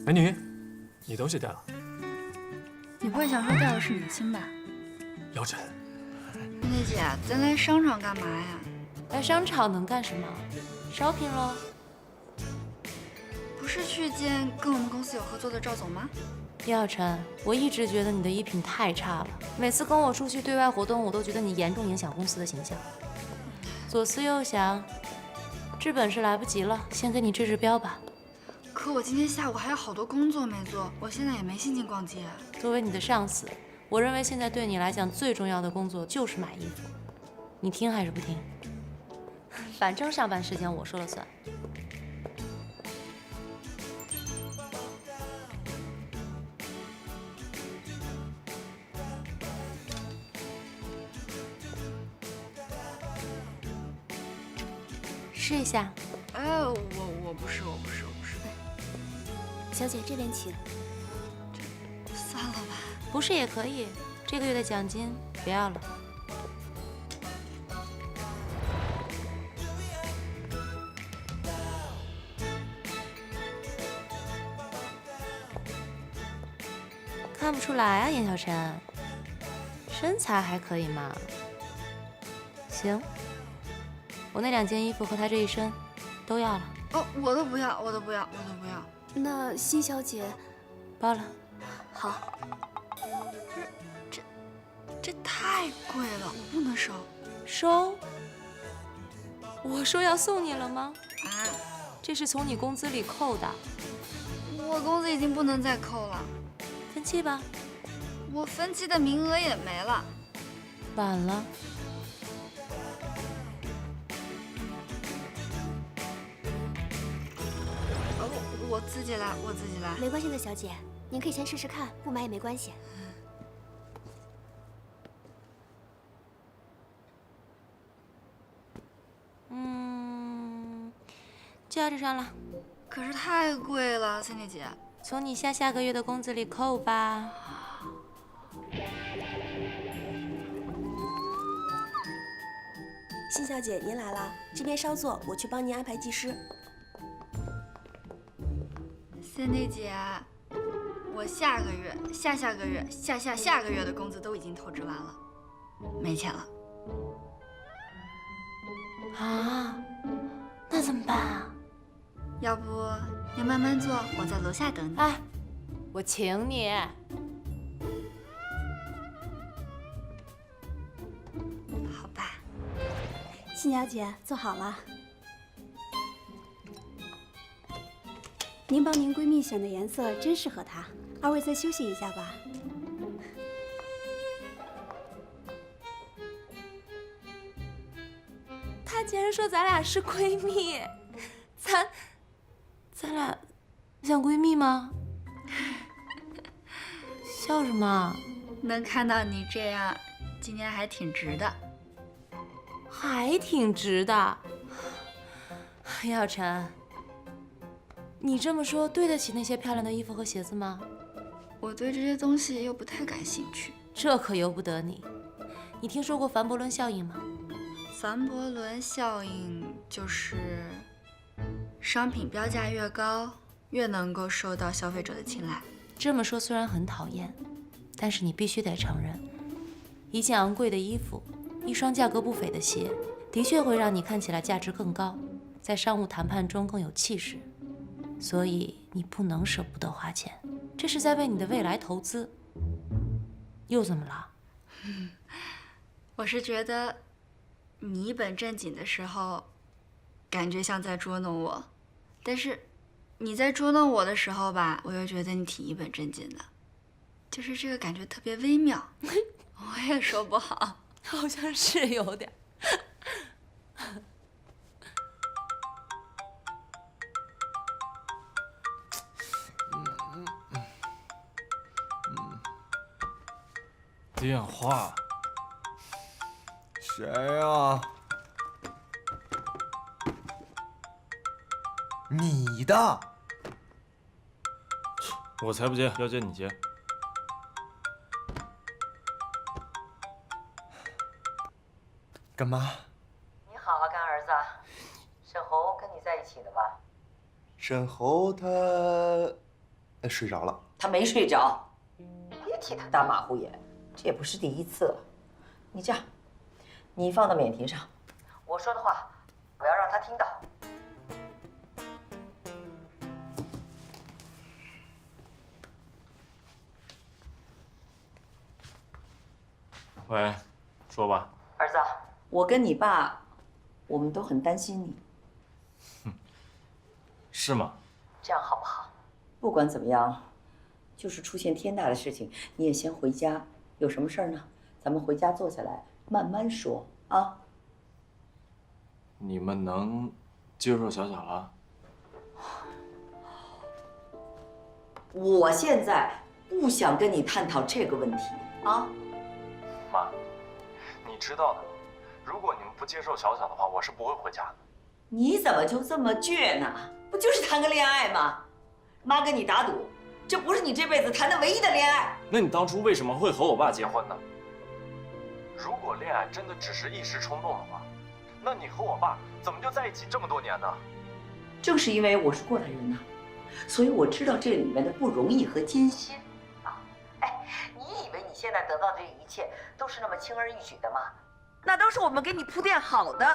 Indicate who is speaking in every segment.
Speaker 1: 美女，你东西带了。
Speaker 2: 你不会想说带的是你的心吧？
Speaker 1: 姚晨，
Speaker 2: 那姐，咱来商场干嘛呀？
Speaker 3: 来商场能干什么？shopping喽。
Speaker 2: 不是去见跟我们公司有合作的赵总吗？
Speaker 3: 叶小晨，我一直觉得你的衣品太差了，每次跟我出去对外活动，我都觉得你严重影响公司的形象。左思右想，治本是来不及了，先给你治标吧。
Speaker 2: 可我今天下午还有好多工作没做，我现在也没心情逛街。
Speaker 3: 作为你的上司，我认为现在对你来讲最重要的工作就是买衣服。你听还是不听？反正上班时间我说了算。试一下。
Speaker 2: 哎，我不是。
Speaker 4: 小姐这边请。
Speaker 2: 算了吧。
Speaker 3: 不是也可以，这个月的奖金不要了。看不出来啊，严小晨，身材还可以嘛。行，我那2件衣服和他这一身都要了。
Speaker 2: 哦，我都不要。
Speaker 4: 那辛小姐，
Speaker 3: 包了。
Speaker 4: 好。
Speaker 2: 这太贵了，我不能收。
Speaker 3: 收？我说要送你了吗？
Speaker 2: 啊？
Speaker 3: 这是从你工资里扣的。
Speaker 2: 我工资已经不能再扣了。
Speaker 3: 分期吧。
Speaker 2: 我分期的名额也没了。
Speaker 3: 晚了。
Speaker 2: 我自己来。
Speaker 4: 没关系的，小姐，您可以先试试看，不买也没关系。
Speaker 3: 就要这双了。
Speaker 2: 可是太贵了，Cindy姐。
Speaker 3: 从你下个月的工资里扣吧。
Speaker 5: 辛小姐，您来了，这边稍坐，我去帮您安排技师。
Speaker 2: Cindy姐，我下个月、下个月、下个月的工资都已经透支完了，没钱了。
Speaker 3: 啊？那怎么办啊？
Speaker 2: 要不你慢慢坐，我在楼下等你。
Speaker 3: 哎，我请你。
Speaker 2: 好吧。
Speaker 5: 辛小姐，坐好了。您帮您闺蜜选的颜色真适合她，二位再休息一下吧。
Speaker 3: 她竟然说咱俩是闺蜜，咱俩像闺蜜吗？笑什么？
Speaker 2: 能看到你这样，今天还挺值的。
Speaker 3: 还挺值的。叶小晨，你这么说对得起那些漂亮的衣服和鞋子吗？
Speaker 2: 我对这些东西又不太感兴趣。
Speaker 3: 这可由不得你。你听说过凡伯伦效应吗？
Speaker 2: 凡伯伦效应就是商品标价越高，越能够受到消费者的青睐。
Speaker 3: 这么说虽然很讨厌，但是你必须得承认，一件昂贵的衣服，一双价格不菲的鞋，的确会让你看起来价值更高，在商务谈判中更有气势。所以你不能舍不得花钱，这是在为你的未来投资。又怎么了？
Speaker 2: 我是觉得你一本正经的时候，感觉像在捉弄我，但是你在捉弄我的时候吧，我又觉得你挺一本正经的，就是这个感觉特别微妙，我也说不好。
Speaker 3: 好像是有点。
Speaker 1: 电话。
Speaker 6: 谁呀？你的？
Speaker 1: 我才不接，要接你接。
Speaker 6: 干嘛？
Speaker 7: 你好啊，干儿子，沈侯跟你在一起的吧？
Speaker 6: 沈侯他睡着了。
Speaker 7: 他没睡着，别替他打马虎眼，这也不是第一次了。你这样，你放到免提上，我说的话我要让他听到。
Speaker 1: 喂，说吧。
Speaker 7: 儿子，我跟你爸，我们都很担心你。
Speaker 1: 是吗？
Speaker 7: 这样好不好？不管怎么样，就是出现天大的事情，你也先回家。有什么事儿呢？咱们回家坐下来慢慢说啊。
Speaker 1: 你们能接受小小了？
Speaker 7: 我现在不想跟你探讨这个问题啊。
Speaker 1: 妈，你知道的，如果你们不接受小小的话，我是不会回家的。
Speaker 7: 你怎么就这么倔呢？不就是谈个恋爱吗？妈跟你打赌，这不是你这辈子谈的唯一的恋爱。
Speaker 1: 那你当初为什么会和我爸结婚呢？如果恋爱真的只是一时冲动的话，那你和我爸怎么就在一起这么多年呢？
Speaker 7: 正是因为我是过来人呐，所以我知道这里面的不容易和艰辛啊。哎，你以为你现在得到这一切都是那么轻而易举的吗？那都是我们给你铺垫好的，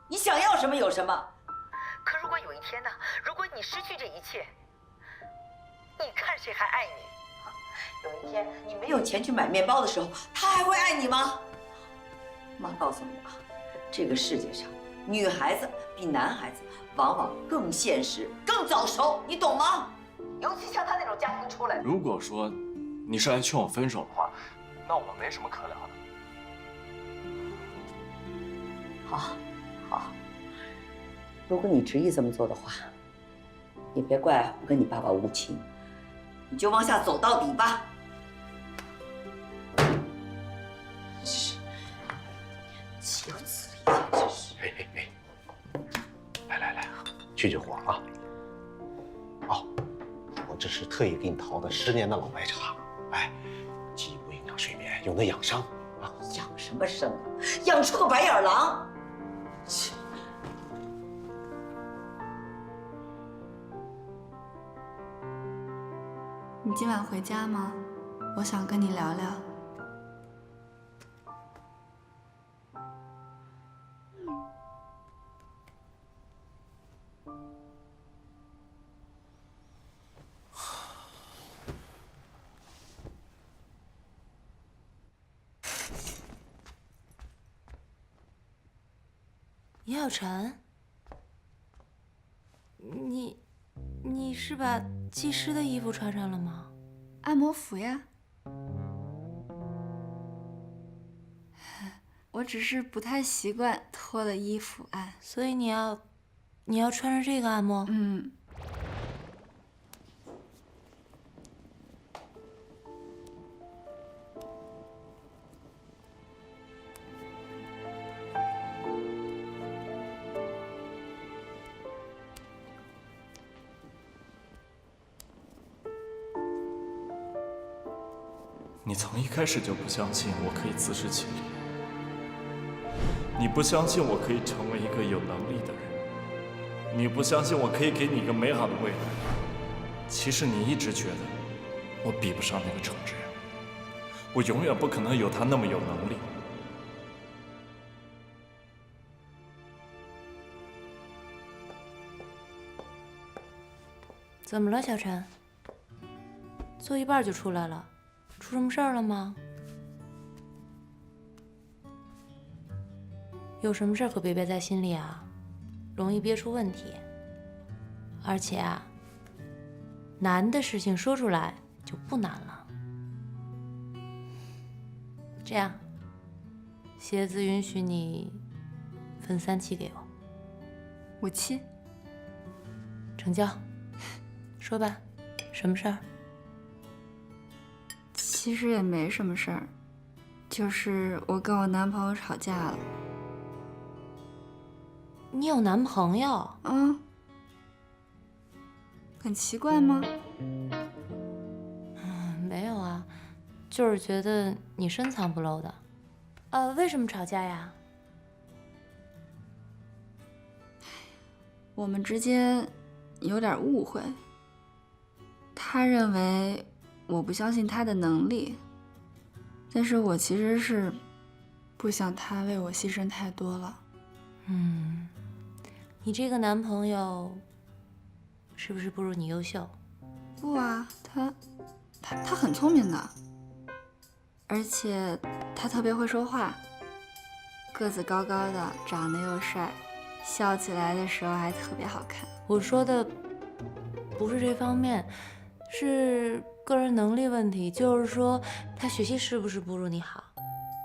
Speaker 7: 你想要什么有什么。可如果有一天呢，如果你失去这一切，你看谁还爱你？有一天你没有钱去买面包的时候，他还会爱你吗？妈告诉你啊，这个世界上，女孩子比男孩子往往更现实、更早熟，你懂吗？尤其像他那种家庭出来的。
Speaker 1: 如果说你是来劝我分手的话，那我们没什么可聊的。
Speaker 7: 好，好。如果你执意这么做的话，也别怪我跟你爸爸无情，你就往下走到底吧。岂有此理，简直是！
Speaker 8: 来，去火啊！哦，我这是特意给你淘的10年的老白茶，哎，既不影响睡眠，又能养伤啊！
Speaker 7: 养什么生啊？养出个白眼狼！切！
Speaker 2: 你今晚回家吗？我想跟你聊聊。
Speaker 3: 叶小晨，你是把技师的衣服穿上了吗？
Speaker 2: 按摩服呀。我只是不太习惯脱了衣服按。
Speaker 3: 所以你要穿上这个按摩？
Speaker 2: 嗯。
Speaker 1: 你从一开始就不相信我可以自食其力，你不相信我可以成为一个有能力的人，你不相信我可以给你一个美好的未来。其实你一直觉得我比不上那个程志远，我永远不可能有他那么有能力。
Speaker 3: 怎么了，小陈？做一半就出来了，出什么事儿了吗？有什么事儿可别憋在心里啊，容易憋出问题。而且啊，难的事情说出来就不难了。这样，鞋子允许你分3期给我。5期。成交。说吧，什么事儿？
Speaker 2: 其实也没什么事儿，就是我跟我男朋友吵架了。
Speaker 3: 你有男朋友？
Speaker 2: 嗯，很奇怪吗？
Speaker 3: 没有啊，就是觉得你深藏不露的。为什么吵架呀？我
Speaker 2: 们之间有点误会。他认为我不相信他的能力，但是我其实是不想他为我牺牲太多了。
Speaker 3: 你这个男朋友是不是不如你优秀？
Speaker 2: 不啊，他很聪明的，而且他特别会说话，个子高高的，长得又帅，笑起来的时候还特别好看。
Speaker 3: 我说的不是这方面，是个人能力问题，就是说他学习是不是不如你好，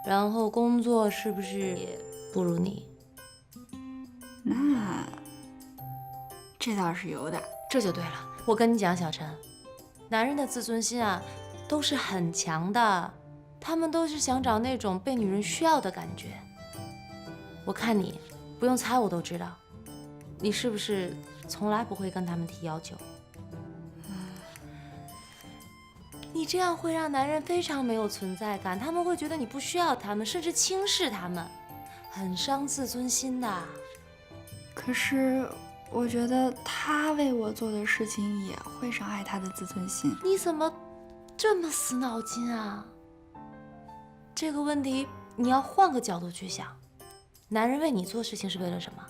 Speaker 3: 然后工作是不是也不如你？
Speaker 2: 那这倒是有点。
Speaker 3: 这就对了。我跟你讲，小陈，男人的自尊心啊，都是很强的，他们都是想找那种被女人需要的感觉。我看你，不用猜我都知道，你是不是从来不会跟他们提要求？你这样会让男人非常没有存在感，他们会觉得你不需要他们，甚至轻视他们，很伤自尊心的。
Speaker 2: 可是我觉得他为我做的事情也会伤害他的自尊心。
Speaker 3: 你怎么这么死脑筋啊？这个问题你要换个角度去想，男人为你做事情是为了什么？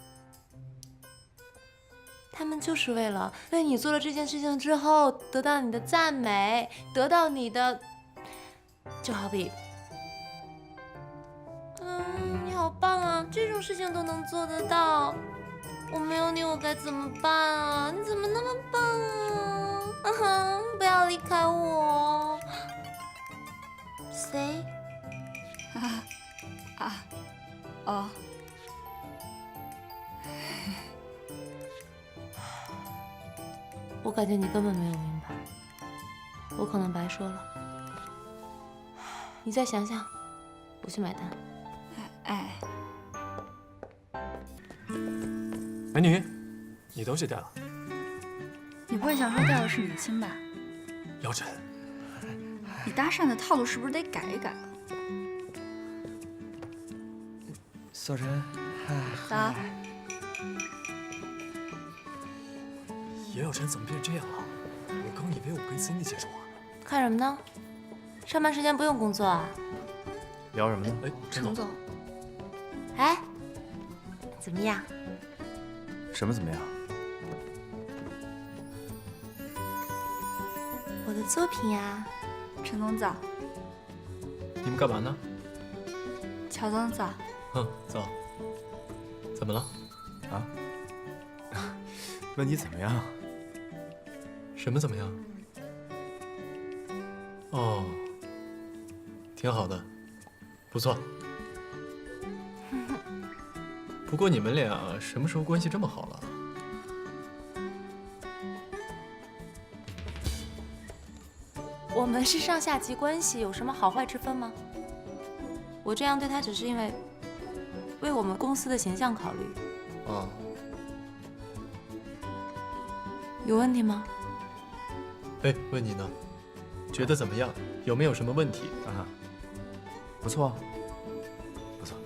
Speaker 3: 他们就是为了为你做了这件事情之后得到你的赞美，得到你的，就好比，你好棒啊，这种事情都能做得到，我没有你我该怎么办啊？你怎么那么棒啊？不要离开我。谁？
Speaker 2: 哦，
Speaker 3: 我感觉你根本没有明白，我可能白说了。你再想想，我去买单。
Speaker 2: 哎，
Speaker 9: 美女，你东西带了。
Speaker 2: 你不会想说掉的是你亲吧？
Speaker 9: 姚晨，
Speaker 2: 你搭讪的套路是不是得改一改？
Speaker 6: 小陈，
Speaker 2: 早。
Speaker 9: 叶小晨怎么变这样了？我刚以为我跟 Cindy 接触啊。
Speaker 3: 看什么呢？上班时间不用工作啊？
Speaker 9: 聊什么呢？哎，
Speaker 2: 程总，
Speaker 3: 哎，怎么样？
Speaker 6: 什么怎么样？
Speaker 3: 我的作品呀。
Speaker 2: 陈总早，
Speaker 9: 你们干嘛呢？
Speaker 2: 乔总早。
Speaker 9: 走。怎么了？
Speaker 6: 啊？问你怎么样？
Speaker 9: 什么怎么样？哦，挺好的，不错。不过你们俩什么时候关系这么好了？
Speaker 3: 我们是上下级关系，有什么好坏之分吗？我这样对他只是因为为我们公司的形象考虑。
Speaker 9: 哦，
Speaker 3: 有问题吗？
Speaker 9: 哎，问你呢，觉得怎么样？有没有什么问题？
Speaker 6: 啊，不错，不错。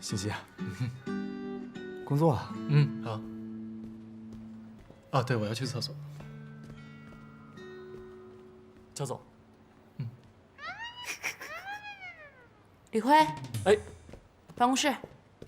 Speaker 6: 欣欣，工作啊。
Speaker 9: 好。啊，对，我要去厕所。焦总。
Speaker 3: 李辉，
Speaker 9: 哎，
Speaker 3: 办公室。